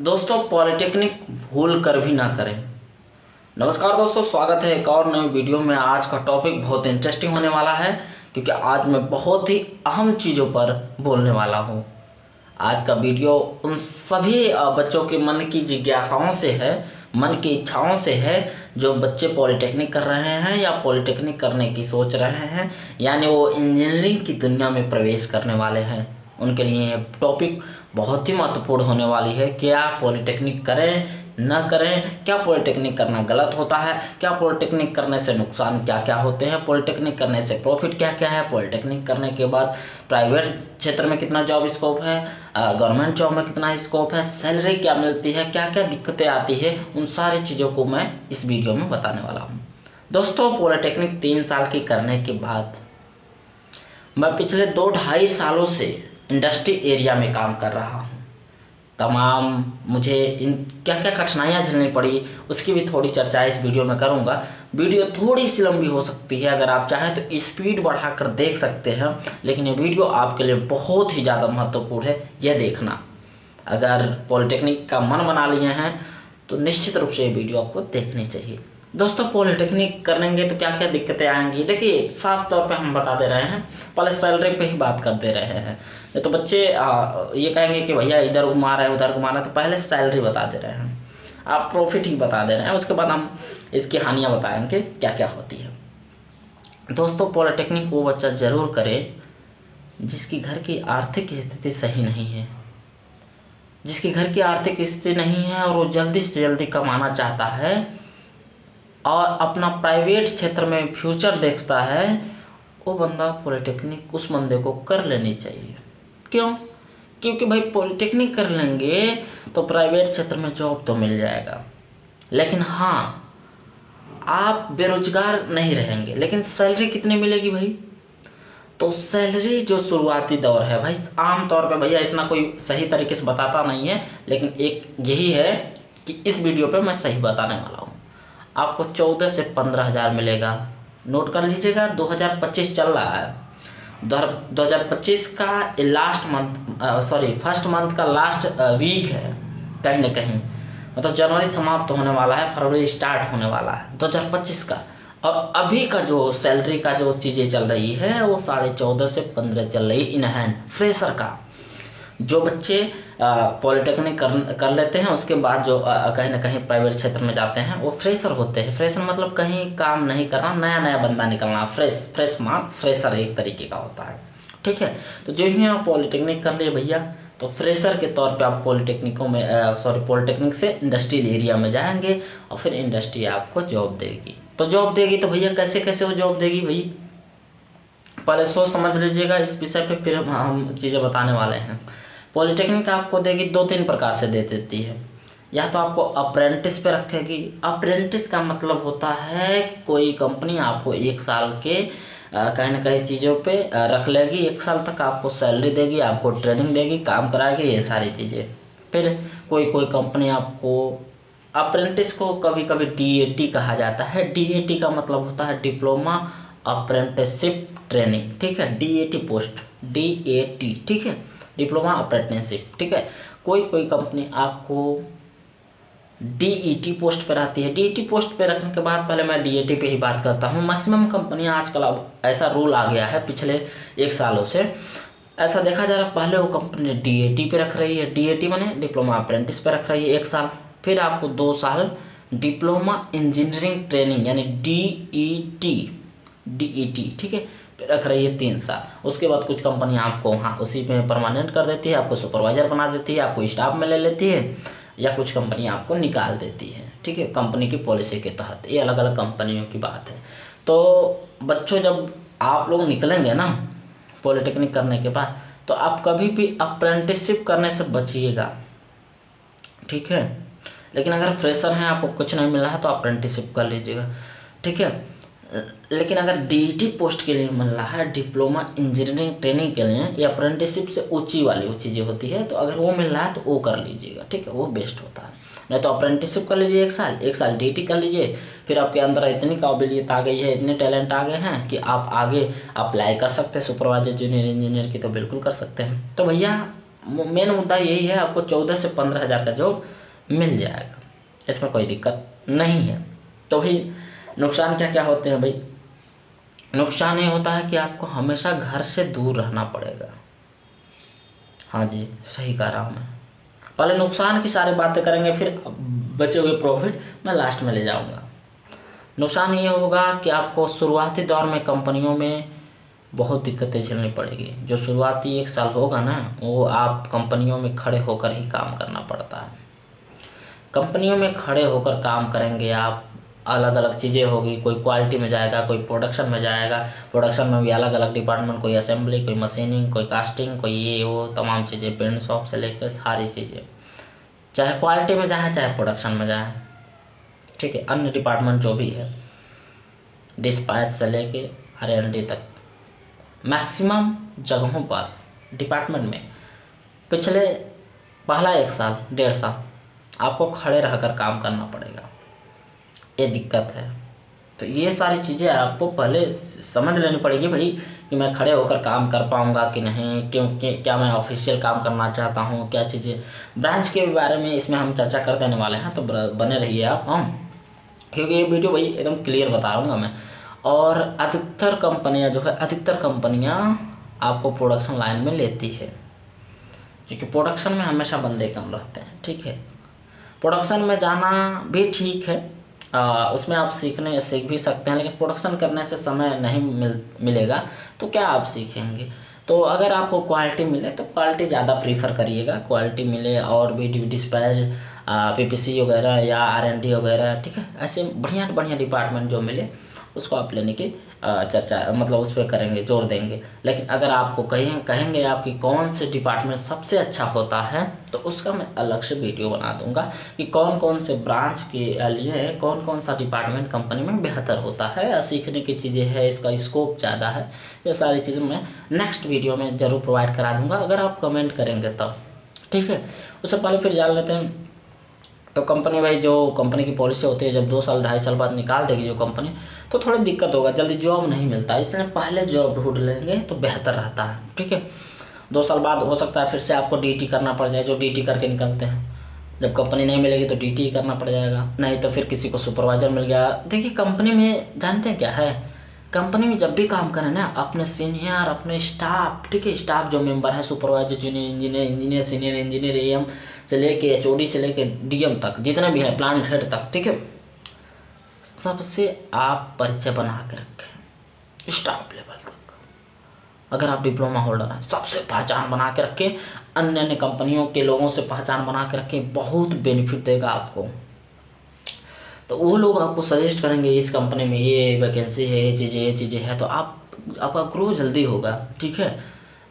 दोस्तों, पॉलिटेक्निक भूल कर भी ना करें। नमस्कार दोस्तों, स्वागत है एक और नए वीडियो में। आज का टॉपिक बहुत इंटरेस्टिंग होने वाला है क्योंकि आज मैं बहुत ही अहम चीज़ों पर बोलने वाला हूँ। आज का वीडियो उन सभी बच्चों के मन की जिज्ञासाओं से है, मन की इच्छाओं से है, जो बच्चे पॉलिटेक्निक कर रहे हैं या पॉलिटेक्निक करने की सोच रहे हैं, यानी वो इंजीनियरिंग की दुनिया में प्रवेश करने वाले हैं। उनके लिए ये टॉपिक बहुत ही महत्वपूर्ण होने वाली है। क्या पॉलिटेक्निक करें न करें, क्या पॉलिटेक्निक करना गलत होता है, क्या पॉलिटेक्निक करने से नुकसान क्या क्या होते हैं, पॉलिटेक्निक करने से प्रॉफिट क्या क्या है, पॉलिटेक्निक करने के बाद प्राइवेट क्षेत्र में कितना जॉब स्कोप है, गवर्नमेंट जॉब में कितना स्कोप है, सैलरी क्या मिलती है, क्या क्या दिक्कतें आती है, उन सारी चीज़ों को मैं इस वीडियो में बताने वाला हूँ। दोस्तों, पॉलिटेक्निक 3 साल की करने के बाद मैं पिछले 2-2.5 सालों से इंडस्ट्री एरिया में काम कर रहा हूँ। तमाम मुझे इन क्या क्या कठिनाइयाँ झेलनी पड़ी उसकी भी थोड़ी चर्चा इस वीडियो में करूँगा। वीडियो थोड़ी सी लंबी हो सकती है, अगर आप चाहें तो स्पीड बढ़ाकर देख सकते हैं, लेकिन ये वीडियो आपके लिए बहुत ही ज़्यादा महत्वपूर्ण है, यह देखना। अगर पॉलिटेक्निक का मन बना लिए हैं तो निश्चित रूप से ये वीडियो आपको देखनी चाहिए। दोस्तों, पॉलिटेक्निक करेंगे तो क्या क्या दिक्कतें आएंगी, देखिए साफ तौर पे हम बता दे रहे हैं। पहले सैलरी पे ही बात कर दे रहे हैं, नहीं तो बच्चे ये कहेंगे कि भैया इधर घुमा रहे हैं उधर घुमा रहे हैं, तो पहले सैलरी बता दे रहे हैं, आप प्रॉफिट ही बता दे रहे हैं, उसके बाद हम इसकी हानियाँ बताएंगे क्या क्या होती है। दोस्तों, पॉलिटेक्निक वो बच्चा जरूर करे जिसकी घर की आर्थिक स्थिति सही नहीं है, जिसकी घर की आर्थिक स्थिति नहीं है और वो जल्दी से जल्दी कमाना चाहता है और अपना प्राइवेट क्षेत्र में फ्यूचर देखता है, वो बंदा पॉलिटेक्निक उस बंदे को कर लेनी चाहिए। क्यों? क्योंकि भाई पॉलिटेक्निक कर लेंगे तो प्राइवेट क्षेत्र में जॉब तो मिल जाएगा, लेकिन हाँ आप बेरोजगार नहीं रहेंगे। लेकिन सैलरी कितनी मिलेगी भाई? तो सैलरी जो शुरुआती दौर है भाई, आम तौर पे भैया इतना कोई सही तरीके से बताता नहीं है, लेकिन एक यही है कि इस वीडियो पे मैं सही बताने वाला हूँ। आपको 14 से 15 हज़ार मिलेगा। नोट कर लीजिएगा, 2025 चल रहा है। 2025 का लास्ट मंथ फर्स्ट मंथ का लास्ट वीक है कहीं ना कहीं, मतलब जनवरी समाप्त होने वाला है, फरवरी स्टार्ट होने वाला है 2025 का। और अभी का जो सैलरी का जो चीज़ें चल रही है वो 14.5 से 15 चल रही इन हैंड फ्रेशर का। जो बच्चे पॉलिटेक्निक कर लेते हैं उसके बाद जो कहीं ना कहीं प्राइवेट क्षेत्र में जाते हैं वो फ्रेशर होते हैं। फ्रेशर मतलब कहीं काम नहीं करना, नया नया बंदा निकलना, फ्रेशर एक तरीके का होता है। ठीक है, तो जो ही आप पॉलिटेक्निक कर लिए भैया, तो फ्रेशर के तौर पे आप पॉलिटेक्निक से इंडस्ट्रियल एरिया में जाएंगे और फिर इंडस्ट्री आपको जॉब देगी। तो जॉब देगी तो भैया कैसे कैसे वो जॉब देगी भाई, पहले सोच समझ लीजिएगा इस विषय पे, फिर हम चीज़ें बताने वाले हैं। पॉलिटेक्निक आपको देगी 2-3 प्रकार से दे देती है। या तो आपको अप्रेंटिस पे रखेगी। अप्रेंटिस का मतलब होता है कोई कंपनी आपको 1 साल के कहीं ना कहीं चीज़ों पे रख लेगी, 1 साल तक आपको सैलरी देगी, आपको ट्रेनिंग देगी, काम कराएगी, ये सारी चीज़ें। फिर कोई कंपनी आपको, अप्रेंटिस को कभी कभी DAT कहा जाता है। DAT का मतलब होता है डिप्लोमा अप्रेंटिसशिप ट्रेनिंग, ठीक है, DAT पोस्ट, DAT, ठीक है, डिप्लोमा अप्रेंटिसशिप, ठीक है। कोई कंपनी आपको DET पोस्ट पर आती है। DET पोस्ट पे रखने के बाद, पहले मैं DAT पे ही बात करता हूँ। मैक्सिमम कंपनियां आजकल, अब ऐसा रूल आ गया है पिछले 1 सालों से, ऐसा देखा जा रहा है, पहले वो कंपनी DAT पे रख रही है, DAT माने डिप्लोमा अप्रेंटिस पे रख रही है 1 साल, फिर आपको 2 साल डिप्लोमा इंजीनियरिंग ट्रेनिंग यानी DET, ठीक है, रख रही है 3 साल। उसके बाद कुछ कंपनियां आपको वहाँ उसी में परमानेंट कर देती है, आपको सुपरवाइजर बना देती है, आपको स्टाफ में ले लेती है, या कुछ कंपनियां आपको निकाल देती है, ठीक है, कंपनी की पॉलिसी के तहत। ये अलग अलग कंपनियों की बात है। तो बच्चों, जब आप लोग निकलेंगे ना पॉलिटेक्निक करने के बाद, तो आप कभी भी अप्रेंटिसशिप करने से बचिएगा, ठीक है। लेकिन अगर फ्रेशर हैं, आपको कुछ नहीं मिला है, तो अप्रेंटिसशिप कर लीजिएगा, ठीक है। लेकिन अगर DET पोस्ट के लिए मिल रहा है, डिप्लोमा इंजीनियरिंग ट्रेनिंग के लिए, या अप्रेंटिसशिप से ऊंची वाली वो चीज़ें होती है, तो अगर वो मिल रहा है तो वो कर लीजिएगा, ठीक है, वो बेस्ट होता है। नहीं तो अप्रेंटिसशिप कर लीजिए 1 साल DET कर लीजिए, फिर आपके अंदर इतनी काबिलियत आ गई है, इतने टैलेंट आ गए हैं कि आप आगे अप्लाई कर सकते हैं सुपरवाइजर, जूनियर इंजीनियर की, तो बिल्कुल कर सकते हैं। तो भैया मेन मुद्दा यही है, आपको 14 से 15 हज़ार का जॉब मिल जाएगा, इसमें कोई दिक्कत नहीं है। तो भाई नुकसान क्या क्या होते हैं भाई? नुकसान ये होता है कि आपको हमेशा घर से दूर रहना पड़ेगा। हाँ जी, सही कह रहा हूँ मैं। पहले नुकसान की सारी बातें करेंगे, फिर बचे हुए प्रॉफिट मैं लास्ट में ले जाऊंगा। नुकसान ये होगा कि आपको शुरुआती दौर में कंपनियों में बहुत दिक्कतें झेलनी पड़ेगी। जो शुरुआती 1 साल होगा ना, वो आप कंपनियों में खड़े होकर ही काम करना पड़ता है। कंपनियों में खड़े होकर काम करेंगे आप, अलग अलग चीज़ें होगी, कोई क्वालिटी में जाएगा, कोई प्रोडक्शन में जाएगा। प्रोडक्शन में भी अलग अलग डिपार्टमेंट, कोई असेंबली, कोई मशीनिंग, कोई कास्टिंग, कोई ये वो तमाम चीज़ें, पेंट शॉप से लेकर सारी चीज़ें, चाहे क्वालिटी में जाए चाहे प्रोडक्शन में जाए, ठीक है। अन्य डिपार्टमेंट जो भी है, डिस्पैच से लेके R&D तक, मैक्सिमम जगहों पर डिपार्टमेंट में पिछले पहला 1 साल 1.5 साल आपको खड़े रहकर काम करना पड़ेगा, ये दिक्कत है। तो ये सारी चीज़ें आपको पहले समझ लेनी पड़ेगी भाई, कि मैं खड़े होकर काम कर पाऊंगा कि नहीं, क्योंकि क्या मैं ऑफिशियल काम करना चाहता हूँ, क्या चीज़ें। ब्रांच के बारे में इसमें हम चर्चा कर देने वाले हैं, तो बने रहिए आप हम, क्योंकि ये वीडियो भाई एकदम क्लियर बता रहा हूँ मैं। और अधिकतर कंपनियाँ आपको प्रोडक्शन लाइन में लेती है, क्योंकि प्रोडक्शन में हमेशा बंदे कम रहते हैं, ठीक है। प्रोडक्शन में जाना भी ठीक है, उसमें आप सीख भी सकते हैं, लेकिन प्रोडक्शन करने से समय नहीं मिलेगा तो क्या आप सीखेंगे। तो अगर आपको क्वालिटी मिले तो क्वालिटी ज़्यादा प्रीफर करिएगा, क्वालिटी मिले और भी डिस्पैच, PPC वगैरह या R&D वगैरह, ठीक है। ऐसे बढ़िया बढ़िया डिपार्टमेंट जो मिले उसको आप लेने की चर्चा, मतलब उस पर करेंगे, जोर देंगे। लेकिन अगर आपको कहेंगे आप कि कौन से डिपार्टमेंट सबसे अच्छा होता है, तो उसका मैं अलग से वीडियो बना दूंगा कि कौन कौन से ब्रांच के लिए कौन कौन सा डिपार्टमेंट कंपनी में बेहतर होता है, सीखने की चीज़ें है, इसका स्कोप ज़्यादा है। ये सारी चीज़ें मैं नेक्स्ट वीडियो में ज़रूर प्रोवाइड करा दूंगा, अगर आप कमेंट करेंगे तब, ठीक है। उससे पहले फिर जान लेते हैं। तो कंपनी भाई, जो कंपनी की पॉलिसी होती है, जब 2 साल 2.5 साल बाद निकाल देगी जो कंपनी, तो थोड़ी दिक्कत होगा, जल्दी जॉब नहीं मिलता, इसलिए पहले जॉब ढूंढ लेंगे तो बेहतर रहता है, ठीक है। 2 साल बाद हो सकता है फिर से आपको DT करना पड़ जाए, जो DT करके निकलते हैं। जब कंपनी नहीं मिलेगी तो DT करना पड़ जाएगा, नहीं तो फिर किसी को सुपरवाइजर मिल गया। देखिए कंपनी में जानते हैं क्या है, कंपनी में जब भी काम करें ना, अपने सीनियर, अपने स्टाफ, ठीक है, स्टाफ जो मेंबर है, supervisor, junior engineer, senior engineer, AM से लेके HOD से लेके DM तक, जितने भी है, प्लांट हेड तक, ठीक है, सबसे आप परिचय बना के रखें स्टाफ लेवल तक। अगर आप डिप्लोमा होल्डर हैं, सबसे पहचान बना के रखें, अन्य अन्य कंपनियों के लोगों से पहचान बना के रखें, बहुत बेनिफिट देगा आपको। तो वो लोग आपको सजेस्ट करेंगे इस कंपनी में ये वैकेंसी है, ये चीज़ें है, तो आपका ग्रो जल्दी होगा, ठीक है।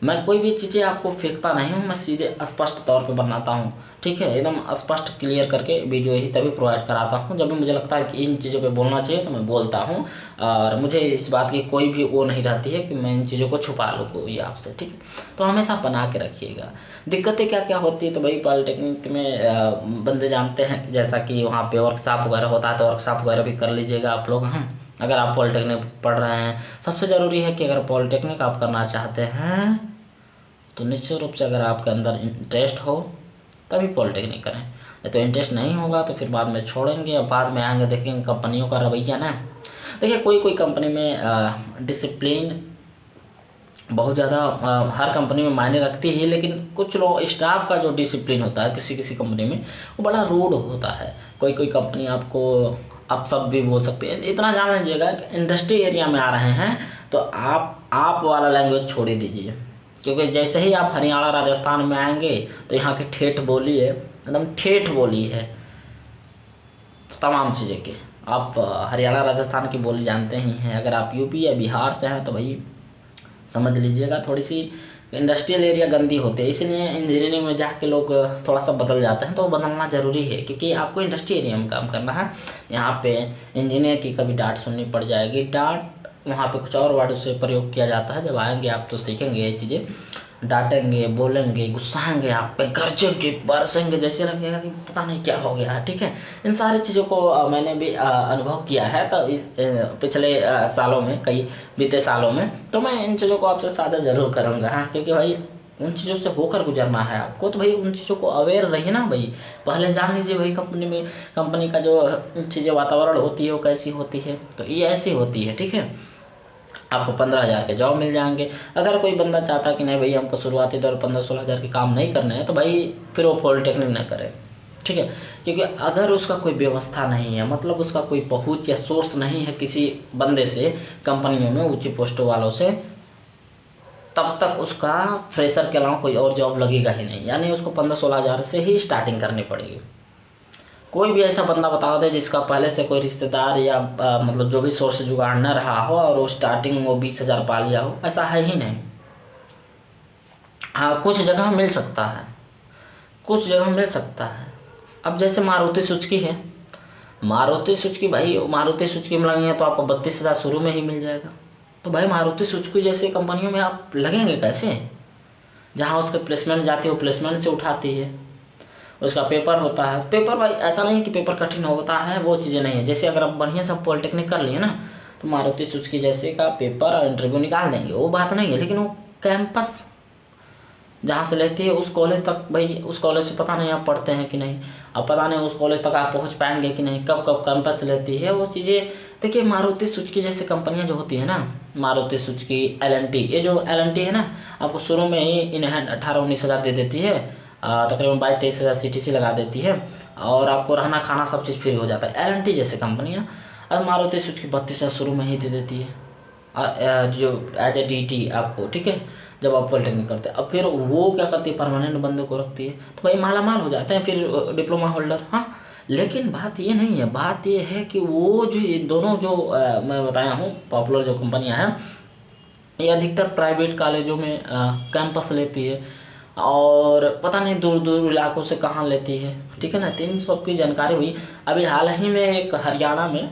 मैं कोई भी चीज़ें आपको फेंकता नहीं हूँ, मैं सीधे स्पष्ट तौर पे बनाता हूँ, ठीक है, एकदम स्पष्ट क्लियर करके वीडियो ही तभी प्रोवाइड कराता हूँ जब भी मुझे लगता है कि इन चीज़ों पे बोलना चाहिए, तो मैं बोलता हूँ। और मुझे इस बात की कोई भी वो नहीं रहती है कि मैं इन चीज़ों को छुपा लूँ कोई आपसे, ठीक है। तो हमेशा बना के रखिएगा। दिक्कतें क्या क्या होती है, तो भाई पॉलिटेक्निक में बंदे जानते हैं, जैसा कि वहाँ पे वर्कशॉप वगैरह होता है, तो वर्कशॉप वगैरह भी कर लीजिएगा आप लोग। हम अगर आप पॉलिटेक्निक पढ़ रहे हैं, सबसे ज़रूरी है कि अगर पॉलिटेक्निक आप करना चाहते हैं तो निश्चित रूप से अगर आपके अंदर इंटरेस्ट हो तभी पॉलिटेक्निक करें, नहीं तो इंटरेस्ट नहीं होगा तो फिर बाद में छोड़ेंगे, और बाद में आएंगे देखेंगे कंपनियों का रवैया ना। देखिए कोई कंपनी में डिसिप्लिन बहुत ज़्यादा हर कंपनी में मायने रखती है, लेकिन कुछ लोग स्टाफ का जो डिसिप्लिन होता है किसी कंपनी में, वो बड़ा रूड होता है। कोई कंपनी आपको आप सब भी बोल सकते हैं। इतना जान लीजिएगा कि इंडस्ट्री एरिया में आ रहे हैं तो आप वाला लैंग्वेज छोड़ ही दीजिए, क्योंकि जैसे ही आप हरियाणा राजस्थान में आएंगे तो यहाँ की ठेठ बोली है, एकदम ठेठ बोली है तमाम चीज़ें के। आप हरियाणा राजस्थान की बोली जानते ही हैं। अगर आप यूपी या बिहार से हैं तो भाई समझ लीजिएगा, थोड़ी सी इंडस्ट्रियल एरिया गंदी होती है, इसलिए इंजीनियरिंग में जाके लोग थोड़ा सा बदल जाते हैं। तो बदलना ज़रूरी है, क्योंकि आपको इंडस्ट्री एरिया में काम करना है। यहाँ पे इंजीनियर की कभी डांट सुननी पड़ जाएगी, डांट वहाँ पे कुछ और वर्ड से प्रयोग किया जाता है। जब आएंगे आप तो सीखेंगे ये चीज़ें, डांटेंगे, बोलेंगे, गुस्साएंगे, आप पे गरजेंगे, बरसेंगे, जैसे लगेगा कि पता नहीं क्या हो गया है, ठीक है। इन सारी चीज़ों को मैंने भी अनुभव किया है। तो इस पिछले सालों में, कई बीते सालों में, तो मैं इन चीज़ों को आपसे साझा जरूर करूँगा, हाँ, क्योंकि भाई उन चीज़ों से होकर गुजरना है आपको, तो भाई उन चीज़ों को अवेयर रहिए ना भाई। पहले जान लीजिए भाई कंपनी का जो चीज़ें वातावरण होती है वो कैसी होती है। तो ये ऐसी होती है, ठीक है। आपको 15,000 के जॉब मिल जाएंगे। अगर कोई बंदा चाहता है कि नहीं भाई हमको शुरुआती दौर 15-16 हज़ार के काम नहीं करने हैं, तो भाई फिर वो पॉलिटेक्निक ना करे, ठीक है। क्योंकि अगर उसका कोई व्यवस्था नहीं है, मतलब उसका कोई पहुंच या सोर्स नहीं है किसी बंदे से, कंपनियों में ऊंची पोस्टों वालों से, तब तक उसका फ्रेशर के अलावा कोई और जॉब लगेगा ही नहीं। यानी उसको 15-16 हज़ार से ही स्टार्टिंग करनी पड़ेगी। कोई भी ऐसा बंदा बता दे जिसका पहले से कोई रिश्तेदार या मतलब जो भी सोर्स जुगाड़ न रहा हो और वो स्टार्टिंग वो 20,000 पा लिया हो, ऐसा है ही नहीं। हाँ, कुछ जगह मिल सकता है, कुछ जगह मिल सकता है। अब जैसे मारुति सुजुकी है, मारुति सुजुकी भाई, मारुति सुजुकी में लगेंगे तो आपको 32,000 शुरू में ही मिल जाएगा। तो भाई मारुति सुजुकी जैसे कंपनियों में आप लगेंगे कैसे, जहाँ उसके प्लेसमेंट जाती है वो प्लेसमेंट से उठाती है, उसका पेपर होता है। पेपर भाई ऐसा नहीं कि पेपर कठिन होता है, वो चीज़ें नहीं है। जैसे अगर आप बढ़िया से पॉलिटेक्निक कर लिए ना, तो मारुति सुजुकी जैसे का पेपर और इंटरव्यू निकाल देंगे, वो बात नहीं है। लेकिन वो कैंपस जहाँ से लेती है उस कॉलेज तक, भाई उस कॉलेज से पता नहीं आप पढ़ते हैं कि नहीं, अब पता नहीं उस कॉलेज तक आप पहुँच पाएंगे कि नहीं, कब कब कैंपस लेती है वो चीज़ें। देखिए मारुति सुजुकी जैसी कंपनियां जो होती है ना, मारुति सुजुकी, L&T, ये जो L&T है ना, आपको शुरू में ही इन हैंड 18-19 हज़ार दे देती है, तकरीबन 22-23 हज़ार CTC लगा देती है, और आपको रहना खाना सब चीज़ फ्री हो जाता है। L&T जैसे कंपनियां, और मारुति सुजुकी 32 हज़ार शुरू में ही दे देती है, जो एज ए DT आपको, ठीक है, जब आप पॉलिटेक्निक करते हैं। अब फिर वो क्या करती है, परमानेंट बंदे को रखती है, तो भाई माला माल हो जाते हैं फिर डिप्लोमा होल्डर। हाँ, लेकिन बात ये नहीं है, बात ये है कि वो जो ये दोनों जो मैं बताया हूँ पॉपुलर जो कंपनियां हैं, ये अधिकतर प्राइवेट कॉलेजों में कैंपस लेती है, और पता नहीं दूर दूर इलाकों से कहाँ लेती है, ठीक है ना। 300 की जानकारी हुई। अभी हाल ही में एक हरियाणा में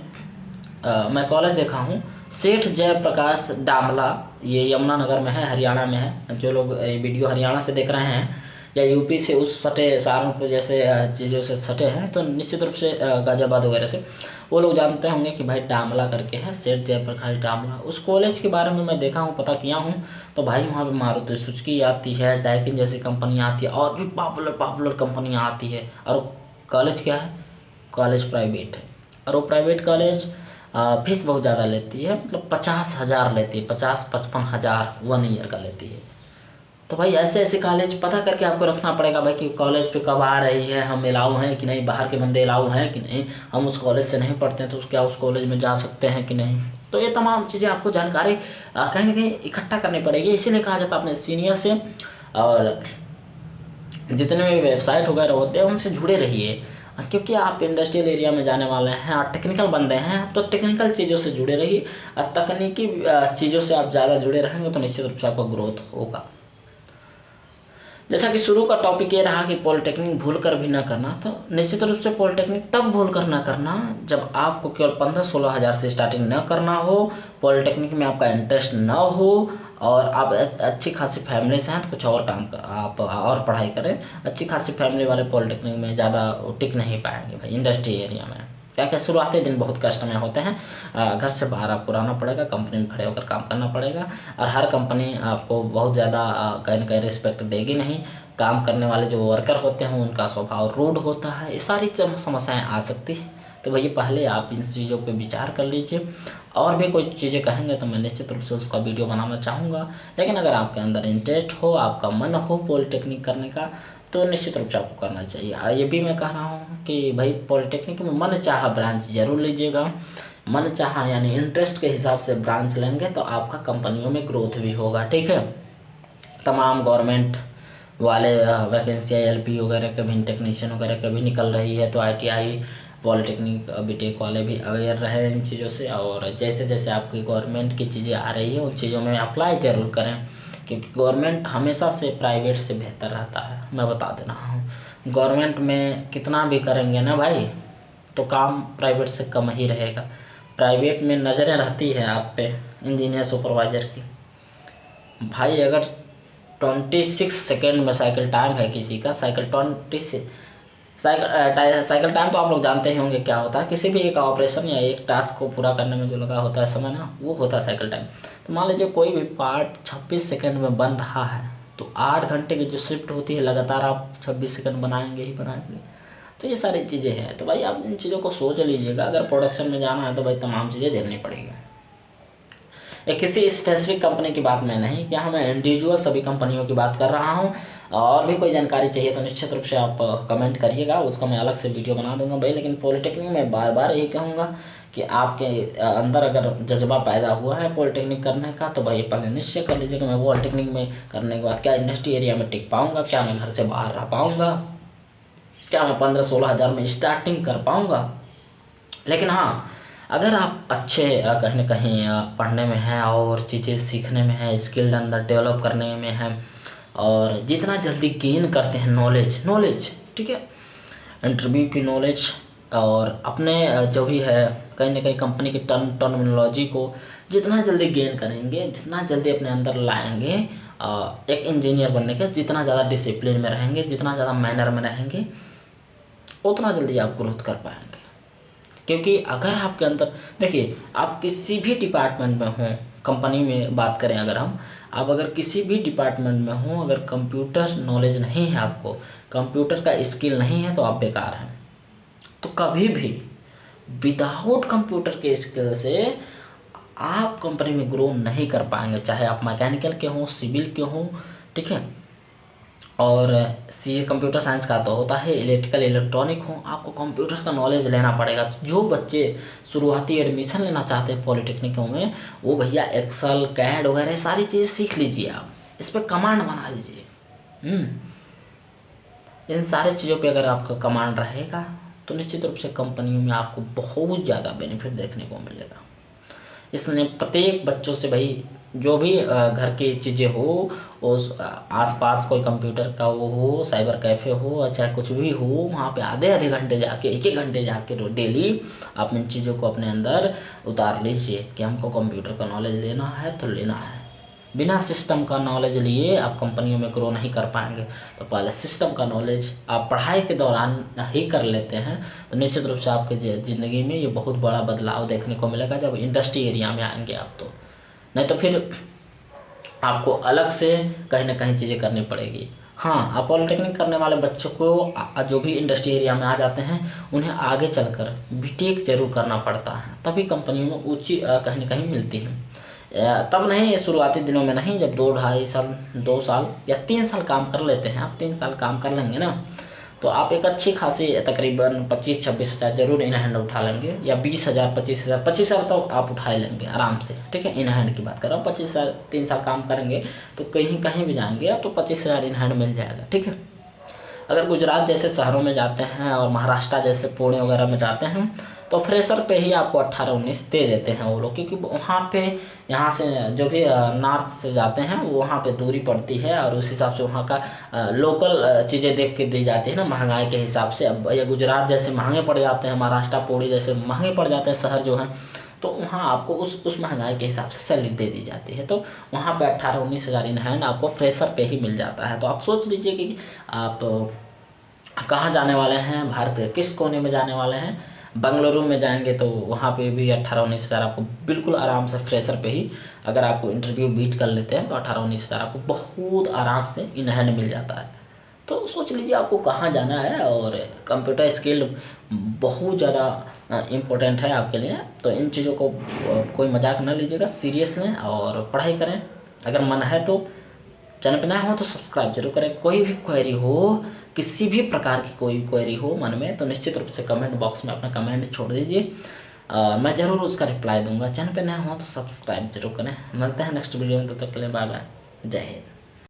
मैं कॉलेज देखा हूँ, सेठ जयप्रकाश डामला, ये यमुनानगर में है, हरियाणा में है। जो लोग ये वीडियो हरियाणा से देख रहे हैं या यूपी से उस सटे सहारनपुर जैसे चीज़ों से सटे हैं, तो निश्चित रूप से गाजियाबाद वगैरह से, वो लोग जानते होंगे कि भाई डामला करके है, सेठ जयप्रकाश डामला। उस कॉलेज के बारे में मैं देखा हूँ, पता किया हूँ, तो भाई वहाँ पे मारुति सुजुकी आती है, डाइकिन जैसी कंपनियाँ आती है, और भी पॉपुलर कंपनियाँ आती है। और कॉलेज क्या है, कॉलेज प्राइवेट है, और वो प्राइवेट कॉलेज फीस बहुत ज़्यादा लेती है, मतलब 50,000 लेती है, 50-55 हज़ार 1 ईयर का लेती है। तो भाई ऐसे ऐसे कॉलेज पता करके आपको रखना पड़ेगा भाई, कि कॉलेज पे कब आ रही है, हम अलाउ हैं कि नहीं, बाहर के बंदे अलाउ हैं कि नहीं, हम उस कॉलेज से नहीं पढ़ते हैं तो क्या उस कॉलेज में जा सकते हैं कि नहीं। तो ये तमाम चीज़ें आपको जानकारी कहीं ना कहीं इकट्ठा करनी पड़ेगी। इसीलिए कहा जाता है अपने सीनियर से और जितने भी वेबसाइट वगैरह होते हैं उनसे जुड़े रहिए, क्योंकि आप इंडस्ट्रियल एरिया में जाने वाले हैं और टेक्निकल बंदे हैं, तो टेक्निकल चीज़ों से जुड़े रहिए। और तकनीकी चीज़ों से आप ज़्यादा जुड़े रहेंगे तो निश्चित रूप से आपका ग्रोथ होगा। जैसा कि शुरू का टॉपिक ये रहा कि पॉलिटेक्निक भूल कर भी ना करना, तो निश्चित रूप से पॉलिटेक्निक तब भूल कर ना करना जब आपको केवल 15-16 हज़ार से स्टार्टिंग न करना हो, पॉलिटेक्निक में आपका इंटरेस्ट न हो, और आप अच्छी खासी फैमिली से हैं तो कुछ और काम कर, आप और पढ़ाई करें। अच्छी खासी फैमिली वाले पॉलिटेक्निक में ज़्यादा टिक नहीं पाएंगे भाई, इंडस्ट्री एरिया में क्या क्या शुरुआती दिन बहुत कष्ट में होते हैं। घर से बाहर आपको रहना पड़ेगा, कंपनी में खड़े होकर काम करना पड़ेगा, और हर कंपनी आपको बहुत ज़्यादा कहीं न कहीं रिस्पेक्ट देगी नहीं। काम करने वाले जो वर्कर होते हैं उनका स्वभाव रूड होता है, ये सारी समस्याएं आ सकती हैं। तो भैया पहले आप इन चीज़ों पे विचार कर लीजिए। और भी कोई चीज़ें कहेंगे तो मैं निश्चित रूप से उसका वीडियो बनाना चाहूँगा। लेकिन अगर आपके अंदर इंटरेस्ट हो, आपका मन हो पॉलिटेक्निक करने का, तो निश्चित रूप से आपको करना चाहिए। ये भी मैं कह रहा हूँ कि भाई पॉलिटेक्निक में मन चाहा ब्रांच जरूर लीजिएगा। मन चाहा यानी इंटरेस्ट के हिसाब से ब्रांच लेंगे तो आपका कंपनियों में ग्रोथ भी होगा, ठीक है। तमाम गवर्नमेंट वाले वैकेंसियाँ LP वगैरह के भी, टेक्नीशियन वगैरह के भी निकल रही है, तो ITI पॉलिटेक्निक BTech वाले भी अवेयर रहे इन चीज़ों से। और जैसे जैसे आपकी गवर्नमेंट की चीज़ें आ रही है उन चीज़ों में अप्लाई ज़रूर करें, क्योंकि गवर्नमेंट हमेशा से प्राइवेट से बेहतर रहता है। मैं बता दे रहा हूँ, गवर्नमेंट में कितना भी करेंगे ना भाई तो काम प्राइवेट से कम ही रहेगा। प्राइवेट में नज़रें रहती है आप पे इंजीनियर सुपरवाइज़र की। भाई अगर 26 सेकेंड में साइकिल टाइम है किसी का, साइकिल टाइम तो आप लोग जानते ही होंगे क्या होता है। किसी भी एक ऑपरेशन या एक टास्क को पूरा करने में जो लगा होता है समय ना, वो होता है साइकिल टाइम। तो मान लीजिए कोई भी पार्ट 26 सेकेंड में बन रहा है, तो 8 घंटे की जो शिफ्ट होती है लगातार आप 26 सेकंड बनाएंगे ही बनाएंगे। तो ये सारी चीज़ें हैं। तो भाई आप इन चीज़ों को सोच लीजिएगा। अगर प्रोडक्शन में जाना है तो भाई तमाम चीज़ें देखनी पड़ेगी। ये किसी स्पेसिफिक कंपनी की बात मैं नहीं, यहाँ मैं इंडिविजुअल सभी कंपनियों की बात कर रहा हूँ। और भी कोई जानकारी चाहिए तो निश्चित रूप से आप कमेंट करिएगा, उसका मैं अलग से वीडियो बना दूंगा भाई। लेकिन पॉलिटेक्निक में बार बार यही कहूँगा कि आपके अंदर अगर जज्बा पैदा हुआ है पॉलिटेक्निक करने का तो भाई पहले निश्चय कर लीजिए कि मैं पॉलिटेक्निक में करने के बाद क्या इंडस्ट्री एरिया में टिक पाऊँगा, क्या मैं घर से बाहर रह पाऊँगा, क्या मैं 15-16 हज़ार में स्टार्टिंग कर पाऊँगा। लेकिन हाँ, अगर आप अच्छे कहीं ना कहीं पढ़ने में हैं और चीज़ें सीखने में हैं, स्किल्ड अंदर डेवलप करने में हैं और जितना जल्दी गेन करते हैं नॉलेज ठीक है, इंटरव्यू की नॉलेज और अपने जो भी है कहीं ना कहीं कंपनी की टर्मिनोलॉजी को जितना जल्दी गेन करेंगे, जितना जल्दी अपने अंदर लाएंगे एक इंजीनियर बनने के, जितना ज़्यादा डिसिप्लिन में रहेंगे, जितना ज़्यादा मैनर में रहेंगे, उतना जल्दी आप ग्रोथ कर पाएंगे। क्योंकि अगर आपके अंदर देखिए, आप किसी भी डिपार्टमेंट में हों, कंपनी में बात करें अगर हम, आप अगर किसी भी डिपार्टमेंट में हों, अगर कंप्यूटर नॉलेज नहीं है, आपको कंप्यूटर का स्किल नहीं है तो आप बेकार हैं। तो कभी भी विदाउट कंप्यूटर के स्किल से आप कंपनी में ग्रो नहीं कर पाएंगे, चाहे आप मैकेनिकल के हों, सिविल के हों, ठीक है। और सी कंप्यूटर साइंस का तो होता है, इलेक्ट्रिकल इलेक्ट्रॉनिक हो, आपको कंप्यूटर का नॉलेज लेना पड़ेगा। जो बच्चे शुरुआती एडमिशन लेना चाहते हैं पॉलिटेक्निकों में, वो भैया एक्सेल, कैड वगैरह सारी चीज़ें सीख लीजिए, आप इस पर कमांड बना लीजिए। इन सारी चीज़ों पे अगर आपका कमांड रहेगा तो निश्चित रूप से कंपनियों में आपको बहुत ज़्यादा बेनिफिट देखने को मिलेगा। इसलिए प्रत्येक बच्चों से भाई जो भी घर की चीज़ें हो, उस आसपास कोई कंप्यूटर का वो हो, साइबर कैफ़े हो, चाहे कुछ भी हो, वहाँ पे आधे घंटे जाके, एक घंटे जाके डेली आप इन चीज़ों को अपने अंदर उतार लीजिए कि हमको कंप्यूटर का नॉलेज लेना है तो लेना है। बिना सिस्टम का नॉलेज लिए आप कंपनियों में ग्रो नहीं कर पाएंगे। तो पहले सिस्टम का नॉलेज आप पढ़ाई के दौरान ही कर लेते हैं तो निश्चित रूप से आपके ज़िंदगी में ये बहुत बड़ा बदलाव देखने को मिलेगा जब इंडस्ट्री एरिया में आएंगे आप। तो नहीं तो फिर आपको अलग से कहीं ना कहीं चीज़ें करनी पड़ेगी। हाँ, आप पॉलिटेक्निक करने वाले बच्चों को जो भी इंडस्ट्री एरिया में आ जाते हैं उन्हें आगे चलकर बीटेक जरूर करना पड़ता है, तभी कंपनियों में ऊंची कहीं ना कहीं मिलती है। तब नहीं, शुरुआती दिनों में नहीं, जब 2-2.5 साल, 2 साल या 3 साल काम कर लेते हैं आप, 3 साल काम कर लेंगे ना तो आप एक अच्छी खासी तकरीबन 25-26 हज़ार जरूर इन हैंड उठा लेंगे, या 20,000, 25,000 तो आप उठा लेंगे आराम से, ठीक है। इन हैंड की बात कर रहा हूँ, 25,000 3 साल काम करेंगे तो कहीं भी जाएंगे आप तो 25,000 इन हैंड मिल जाएगा, ठीक है। अगर गुजरात जैसे शहरों में जाते हैं और महाराष्ट्र जैसे पुणे वगैरह में जाते हैं तो फ्रेशर पे ही आपको 18-19 दे देते हैं वो लोग, क्योंकि वहाँ पे यहाँ से जो भी नॉर्थ से जाते हैं वहाँ पे दूरी पड़ती है और उस हिसाब से वहाँ का लोकल चीज़ें देख के दी जाती है ना, महंगाई के हिसाब से। अब या गुजरात जैसे महंगे पड़ जाते हैं, महाराष्ट्र पुणे जैसे महंगे पड़ जाते हैं शहर जो हैं, तो वहाँ आपको उस महंगाई के हिसाब से सैलरी दे दी जाती है। तो वहाँ पे 18-19 हज़ार इन हैंड आपको फ्रेशर पे ही मिल जाता है। तो आप सोच लीजिए कि आप कहाँ जाने वाले हैं, भारत के किस कोने में जाने वाले हैं। बेंगलुरु में जाएंगे तो वहाँ पे भी 18-19 हज़ार आपको बिल्कुल आराम से फ्रेशर पे ही, अगर आपको इंटरव्यू बीट कर लेते हैं तो 18-19 हज़ार आपको बहुत आराम से इन हैंड मिल जाता है। तो सोच लीजिए आपको कहाँ जाना है, और कंप्यूटर स्किल बहुत ज़्यादा इम्पोर्टेंट है आपके लिए। तो इन चीज़ों को कोई मजाक न लीजिएगा, सीरियस लें और पढ़ाई करें। अगर मन है तो चैनल पर नया हो तो सब्सक्राइब जरूर करें। कोई भी क्वेरी हो, किसी भी प्रकार की कोई क्वेरी हो मन में, तो निश्चित रूप से कमेंट बॉक्स में अपना कमेंट छोड़ दीजिए, मैं ज़रूर उसका रिप्लाई दूंगा। चैनल पे नया हो तो सब्सक्राइब जरूर करें। मिलते हैं नेक्स्ट वीडियो में, तब तक के लिए बाय बाय, जय हिंद।